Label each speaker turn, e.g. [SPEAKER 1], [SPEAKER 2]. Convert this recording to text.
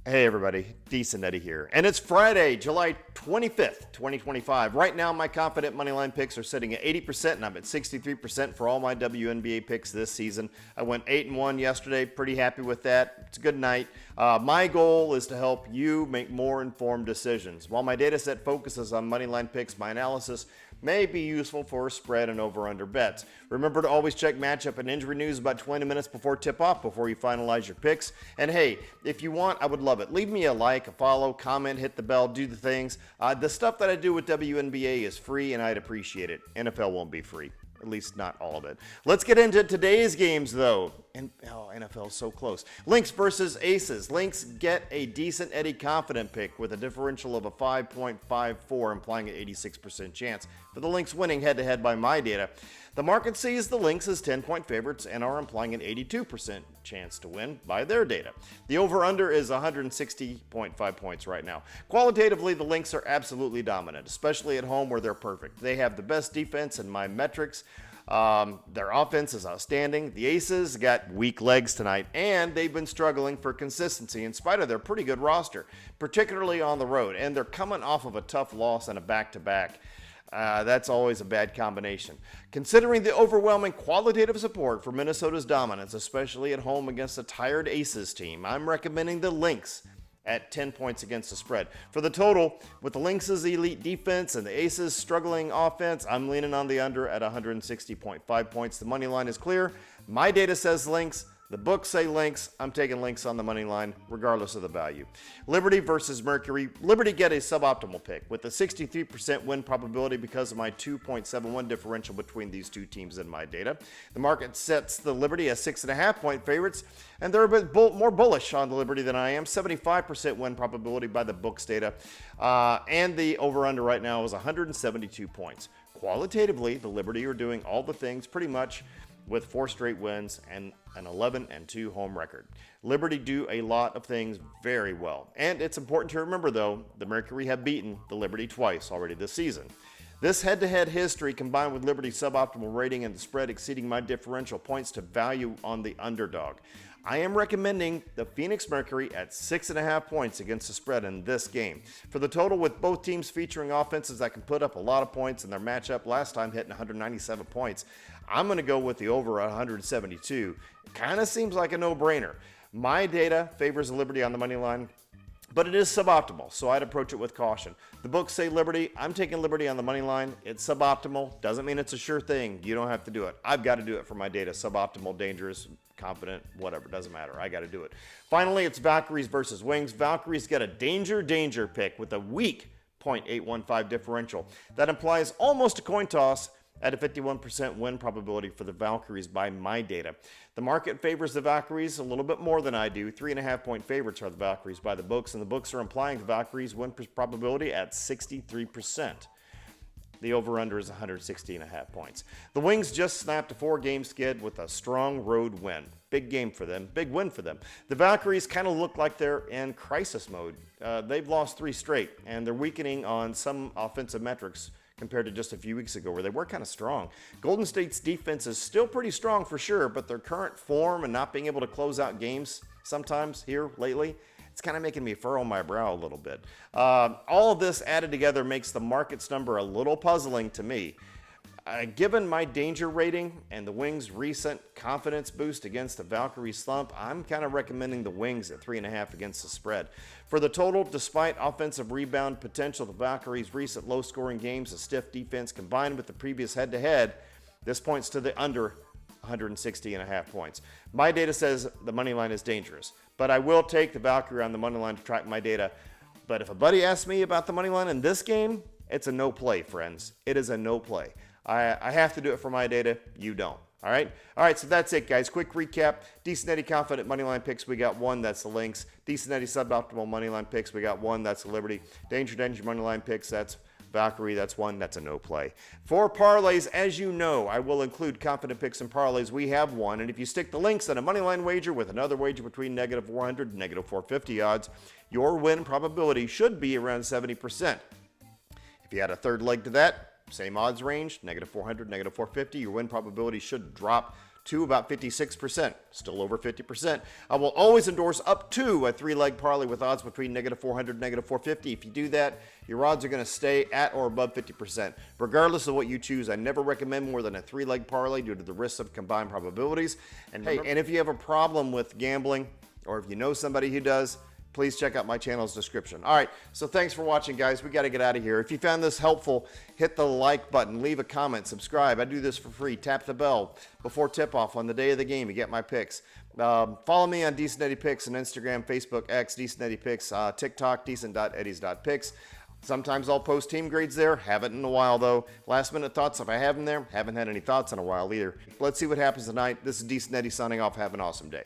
[SPEAKER 1] Hey everybody, Decent Eddie here. And it's Friday, July 25th, 2025. Right now, my confident moneyline picks are sitting at 80%, and I'm at 63% for all my WNBA picks this season. I went 8-1 yesterday, pretty happy with that. It's a good night. My goal is to help you make more informed decisions. While my data set focuses on moneyline picks, my analysis may be useful for spread and over-under bets. Remember to always check matchup and injury news about 20 minutes before tip-off before you finalize your picks. And hey, if you want, I would love it. Leave me a like, a follow, comment, hit the bell, do the things. The stuff that I do with WNBA is free, and I'd appreciate it. NFL won't be free. At least not all of it. Let's get into today's games, though. And NFL's so close. Lynx versus Aces. Lynx get a decent Eddie confident pick with a differential of a 5.54, implying an 86% chance for the Lynx winning head-to-head by my data. The market sees the Lynx as 10-point favorites and are implying an 82% chance to win by their data. The over-under is 160.5 points right now. Qualitatively, the Lynx are absolutely dominant, especially at home where they're perfect. They have the best defense in my metrics. Their offense is outstanding. The Aces got weak legs tonight, and they've been struggling for consistency in spite of their pretty good roster, particularly on the road. And they're coming off of a tough loss and a back-to-back. That's always a bad combination. Considering the overwhelming qualitative support for Minnesota's dominance, especially at home against a tired Aces team, I'm recommending the Lynx at 10 points against the spread. For the total, with the Lynx's elite defense and the Aces' struggling offense, I'm leaning on the under at 160.5 points. The money line is clear. My data says Lynx. The books say Lynx. I'm taking Lynx on the money line, regardless of the value. Liberty versus Mercury. Liberty get a suboptimal pick with a 63% win probability because of my 2.71 differential between these two teams in my data. The market sets the Liberty as 6.5-point favorites, and they're a bit more bullish on the Liberty than I am. 75% win probability by the books data, and the over-under right now is 172 points. Qualitatively, the Liberty are doing all the things pretty much with 4 straight wins and an 11-2 home record. Liberty do a lot of things very well. And it's important to remember, though, the Mercury have beaten the Liberty twice already this season. This head-to-head history, combined with Liberty's suboptimal rating and the spread exceeding my differential, points to value on the underdog. I am recommending the Phoenix Mercury at 6.5 points against the spread in this game. For the total, with both teams featuring offenses that can put up a lot of points in their matchup, last time hitting 197 points, I'm going to go with the over 172. Kind of seems like a no-brainer. My data favors the Liberty on the money line, but it is suboptimal, so I'd approach it with caution. The books say Liberty. I'm taking Liberty on the money line. It's suboptimal. Doesn't mean it's a sure thing. You don't have to do it. I've got to do it for my data. Suboptimal, dangerous, confident, whatever. Doesn't matter. I got to do it. Finally, it's Valkyries versus Wings. Valkyries get a danger pick with a weak 0.815 differential. That implies almost a coin toss at a 51% win probability for the Valkyries by my data. The market favors the Valkyries a little bit more than I do. 3.5-point favorites are the Valkyries by the books, and the books are implying the Valkyries win probability at 63%. The over-under is 160.5 points. The Wings just snapped a 4-game skid with a strong road win. Big game for them. Big win for them. The Valkyries kind of look like they're in crisis mode. They've lost 3 straight, and they're weakening on some offensive metrics compared to just a few weeks ago where they were kind of strong. Golden State's defense is still pretty strong for sure, but their current form and not being able to close out games sometimes here lately, it's kind of making me furrow my brow a little bit. All of this added together makes the market's number a little puzzling to me. Given my danger rating and the Wings' recent confidence boost against the Valkyrie slump, I'm kind of recommending the Wings at 3.5 against the spread. For the total, despite offensive rebound potential, the Valkyries' recent low-scoring games, a stiff defense combined with the previous head-to-head, this points to the under 160.5 points. My data says the money line is dangerous, but I will take the Valkyrie on the money line to track my data. But if a buddy asks me about the money line in this game, it's a no play, friends. It is a no play. I have to do it for my data. You don't. All right, so that's it, guys. Quick recap. Decent Eddie confident moneyline picks. We got 1. That's the Lynx. Decent Eddie suboptimal moneyline picks. We got 1. That's the Liberty. Danger moneyline picks. That's Valkyrie. That's 1. That's a no play. For parlays, as you know, I will include confident picks and parlays. We have 1. And if you stick the Lynx on a moneyline wager with another wager between -400 and -450 odds, your win probability should be around 70%. If you add a third leg to that, same odds range, -400, -450, your win probability should drop 2 about 56%, still over 50%. I will always endorse up to a 3-leg parlay with odds between -400 and -450. If you do that, your odds are going to stay at or above 50%. Regardless of what you choose, I never recommend more than a 3-leg parlay due to the risks of combined probabilities. And hey, and if you have a problem with gambling, or if you know somebody who does, please check out my channel's description. All right, so thanks for watching, guys. We got to get out of here. If you found this helpful, hit the like button, leave a comment, subscribe. I do this for free. Tap the bell before tip-off on the day of the game. You get my picks. Follow me on Decent Eddie Picks on Instagram, Facebook, X, Decent Eddie Picks, TikTok, decent.eddies.picks. Sometimes I'll post team grades there. Haven't in a while, though. Last minute thoughts, if I have them there. Haven't had any thoughts in a while either. Let's see what happens tonight. This is Decent Eddie signing off. Have an awesome day.